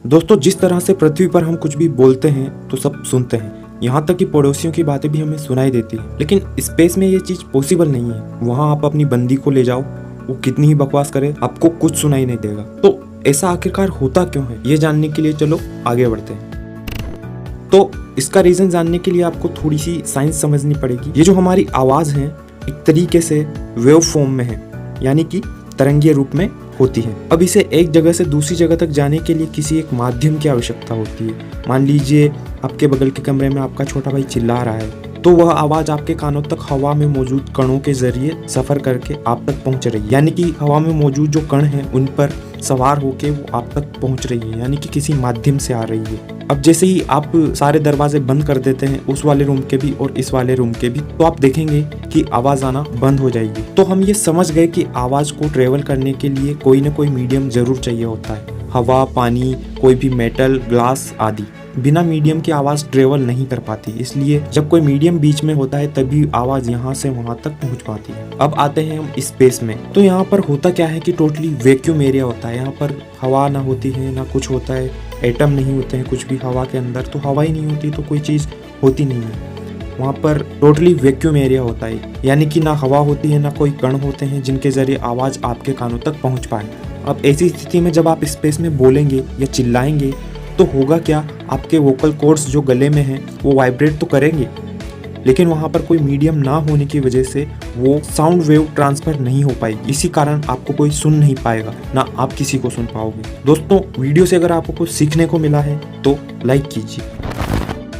दोस्तों, जिस तरह से पृथ्वी पर हम कुछ भी बोलते हैं तो सब सुनते हैं, यहाँ तक कि पड़ोसियों की बातें भी हमें सुनाई देती है। लेकिन स्पेस में ये चीज पॉसिबल नहीं है। वहाँ आप अपनी बंदी को ले जाओ, वो कितनी ही बकवास करे, आपको कुछ सुनाई नहीं देगा। तो ऐसा आखिरकार होता क्यों है, ये जानने के लिए चलो आगे बढ़ते हैं। तो इसका रीजन जानने के लिए आपको थोड़ी सी साइंस समझनी पड़ेगी। ये जो हमारी आवाज है एक तरीके से वेव फॉर्म में है, यानी कि तरंगीय रूप में होती है। अब इसे एक जगह से दूसरी जगह तक जाने के लिए किसी एक माध्यम की आवश्यकता होती है। मान लीजिए आपके बगल के कमरे में आपका छोटा भाई चिल्ला रहा है, तो वह आवाज आपके कानों तक हवा में मौजूद कणों के जरिए सफर करके आप तक पहुंच रही है, यानी कि हवा में मौजूद जो कण हैं उन पर सवार होके वो आप तक पहुंच रही है, यानी कि किसी माध्यम से आ रही है। अब जैसे ही आप सारे दरवाजे बंद कर देते हैं, उस वाले रूम के भी और इस वाले रूम के भी, तो आप देखेंगे कि आवाज आना बंद हो जाएगी। तो हम ये समझ गए कि आवाज को ट्रेवल करने के लिए कोई ना कोई मीडियम जरूर चाहिए होता है। हवा, पानी, कोई भी मेटल, ग्लास आदि। बिना मीडियम की आवाज ट्रेवल नहीं कर पाती, इसलिए जब कोई मीडियम बीच में होता है तभी आवाज यहाँ से वहां तक पहुंच पाती है। अब आते हैं हम स्पेस में। तो यहाँ पर होता क्या है कि टोटली वैक्यूम एरिया होता है। यहाँ पर हवा ना होती है ना कुछ होता है, एटम नहीं होते हैं कुछ भी हवा के अंदर, तो हवा ही नहीं होती तो कोई चीज होती नहीं है। वहाँ पर टोटली वैक्यूम एरिया होता है, यानी कि ना हवा होती है ना कोई कण होते हैं जिनके जरिए आवाज आपके कानों तक पहुंच पाए। अब ऐसी स्थिति में जब आप स्पेस में बोलेंगे या चिल्लाएंगे तो होगा क्या, आपके वोकल कॉर्ड्स जो गले में हैं वो वाइब्रेट तो करेंगे, लेकिन वहाँ पर कोई मीडियम ना होने की वजह से वो साउंड वेव ट्रांसफर नहीं हो पाएगी। इसी कारण आपको कोई सुन नहीं पाएगा, ना आप किसी को सुन पाओगे। दोस्तों, वीडियो से अगर आपको कुछ सीखने को मिला है तो लाइक कीजिए।